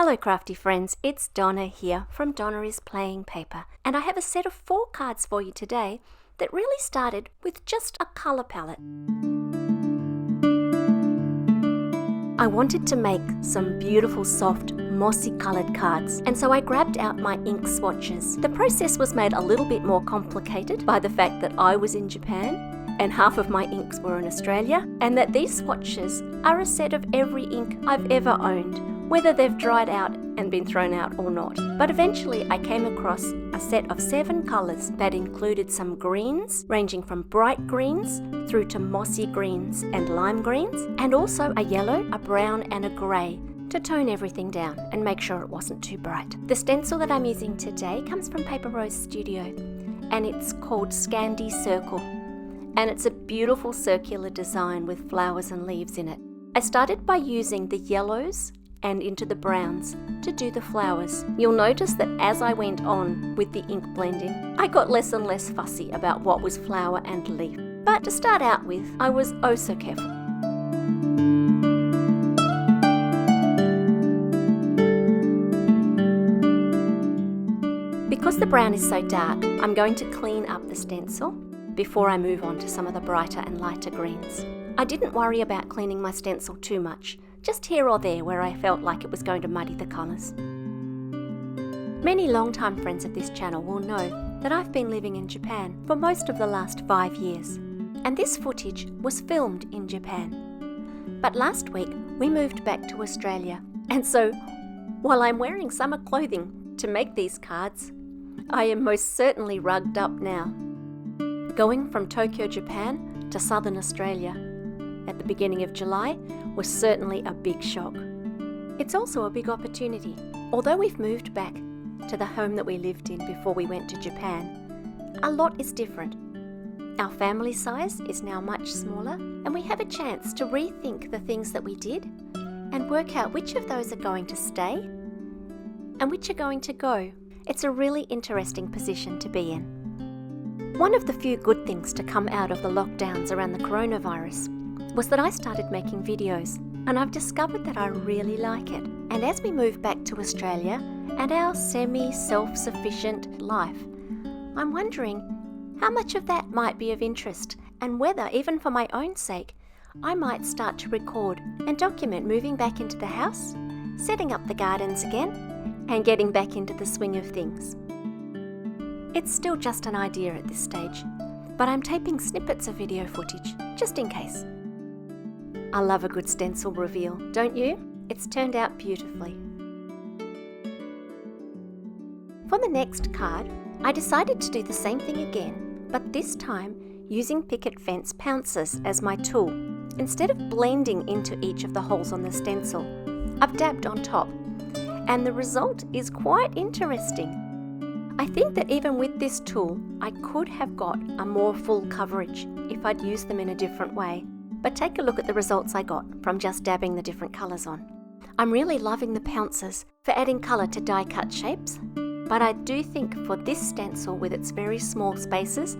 Hello crafty friends, it's Donna here from Donna is Playing Paper, and I have a set of 4 cards for you today that really started with just a colour palette. I wanted to make some beautiful soft mossy coloured cards, and so I grabbed out my ink swatches. The process was made a little bit more complicated by the fact that I was in Japan and half of my inks were in Australia, and that these swatches are a set of every ink I've ever owned, whether they've dried out and been thrown out or not. But eventually I came across a set of 7 colours that included some greens, ranging from bright greens through to mossy greens and lime greens, and also a yellow, a brown and a grey to tone everything down and make sure it wasn't too bright. The stencil that I'm using today comes from Paper Rose Studio, and it's called Scandi Circle, and it's a beautiful circular design with flowers and leaves in it. I started by using the yellows and into the browns to do the flowers. You'll notice that as I went on with the ink blending, I got less and less fussy about what was flower and leaf. But to start out with, I was oh so careful. Because the brown is so dark, I'm going to clean up the stencil before I move on to some of the brighter and lighter greens. I didn't worry about cleaning my stencil too much, just here or there where I felt like it was going to muddy the colours. Many long-time friends of this channel will know that I've been living in Japan for most of the last 5 years, and this footage was filmed in Japan. But last week we moved back to Australia, and so while I'm wearing summer clothing to make these cards, I am most certainly rugged up now. Going from Tokyo, Japan to southern Australia at the beginning of July was certainly a big shock. It's also a big opportunity. Although we've moved back to the home that we lived in before we went to Japan, a lot is different. Our family size is now much smaller, and we have a chance to rethink the things that we did and work out which of those are going to stay and which are going to go. It's a really interesting position to be in. One of the few good things to come out of the lockdowns around the coronavirus was that I started making videos, and I've discovered that I really like it. And as we move back to Australia and our semi-self-sufficient life, I'm wondering how much of that might be of interest, and whether, even for my own sake, I might start to record and document moving back into the house, setting up the gardens again, and getting back into the swing of things. It's still just an idea at this stage, but I'm taping snippets of video footage, just in case. I love a good stencil reveal, don't you? It's turned out beautifully. For the next card, I decided to do the same thing again, but this time using picket fence pouncers as my tool. Instead of blending into each of the holes on the stencil, I've dabbed on top, and the result is quite interesting. I think that even with this tool, I could have got a more full coverage if I'd used them in a different way. But take a look at the results I got from just dabbing the different colours on. I'm really loving the pouncers for adding colour to die-cut shapes, but I do think for this stencil with its very small spaces,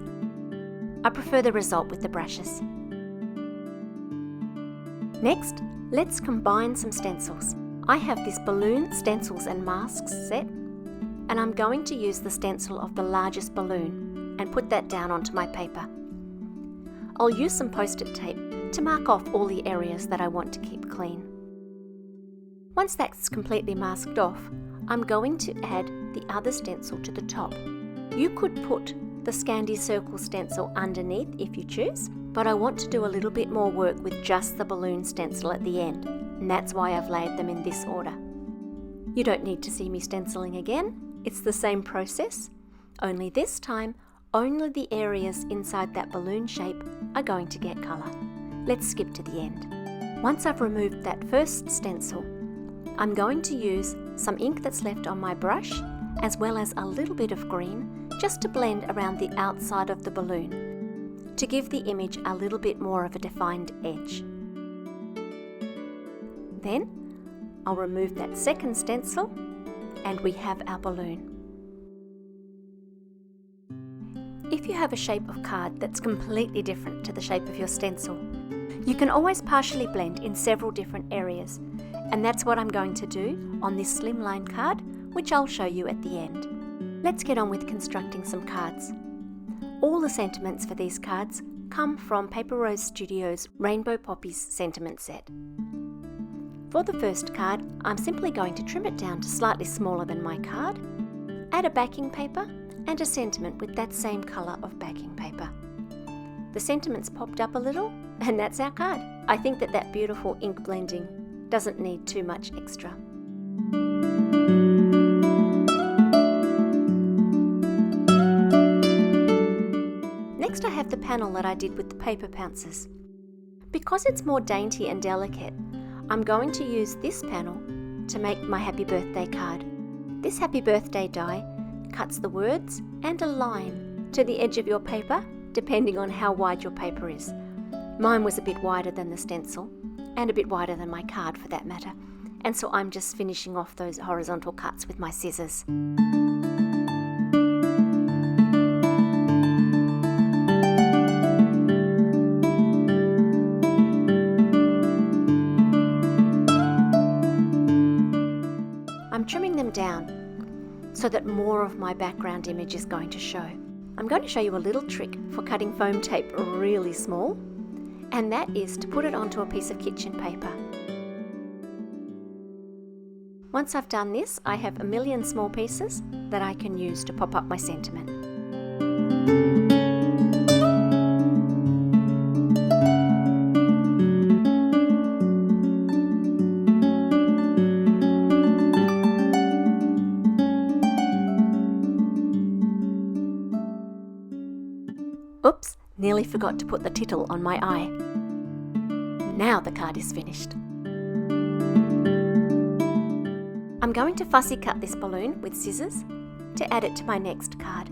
I prefer the result with the brushes. Next, let's combine some stencils. I have this balloon stencils and masks set, and I'm going to use the stencil of the largest balloon and put that down onto my paper. I'll use some post-it tape to mark off all the areas that I want to keep clean. Once that's completely masked off, I'm going to add the other stencil to the top. You could put the Scandi Circle stencil underneath if you choose, but I want to do a little bit more work with just the balloon stencil at the end, and that's why I've laid them in this order. You don't need to see me stenciling again. It's the same process, only this time, only the areas inside that balloon shape are going to get colour. Let's skip to the end. Once I've removed that first stencil, I'm going to use some ink that's left on my brush, as well as a little bit of green, just to blend around the outside of the balloon, to give the image a little bit more of a defined edge. Then I'll remove that second stencil, and we have our balloon. If you have a shape of card that's completely different to the shape of your stencil, you can always partially blend in several different areas And that's what I'm going to do on this slimline card, which I'll show you at the end. Let's get on with constructing some cards. All the sentiments for these cards come from Paper Rose Studios' Rainbow Poppies sentiment set. For the first card, I'm simply going to trim it down to slightly smaller than my card, add a backing paper and a sentiment with that same colour of backing paper. The sentiments popped up a little, and that's our card. I think that beautiful ink blending doesn't need too much extra. Next I have the panel that I did with the paper pounces. Because it's more dainty and delicate, I'm going to use this panel to make my happy birthday card. This happy birthday die cuts the words and a line to the edge of your paper, depending on how wide your paper is. Mine was a bit wider than the stencil, and a bit wider than my card for that matter, and so I'm just finishing off those horizontal cuts with my scissors. I'm trimming them down so that more of my background image is going to show. I'm going to show you a little trick for cutting foam tape really small, and that is to put it onto a piece of kitchen paper. Once I've done this, I have a million small pieces that I can use to pop up my sentiment. Oops, nearly forgot to put the tittle on my eye. Now the card is finished. I'm going to fussy cut this balloon with scissors to add it to my next card.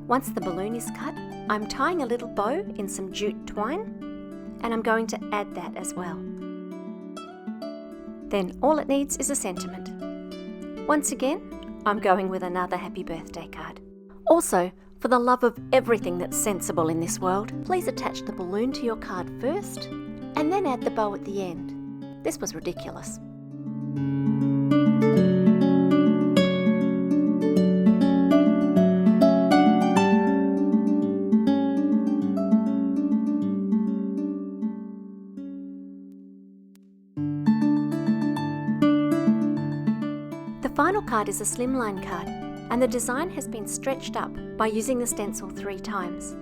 Once the balloon is cut, I'm tying a little bow in some jute twine, and I'm going to add that as well. Then all it needs is a sentiment. Once again, I'm going with another happy birthday card. Also, for the love of everything that's sensible in this world, please attach the balloon to your card first and then add the bow at the end. This was ridiculous. The final card is a slimline card, and the design has been stretched up by using the stencil 3 times.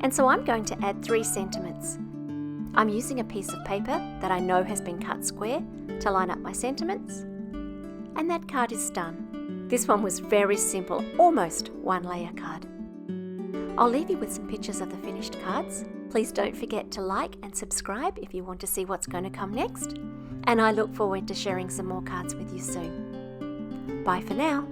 And so I'm going to add 3 sentiments. I'm using a piece of paper that I know has been cut square to line up my sentiments, and that card is done. This one was very simple, almost 1-layer card. I'll leave you with some pictures of the finished cards. Please don't forget to like and subscribe if you want to see what's going to come next, and I look forward to sharing some more cards with you soon. Bye for now.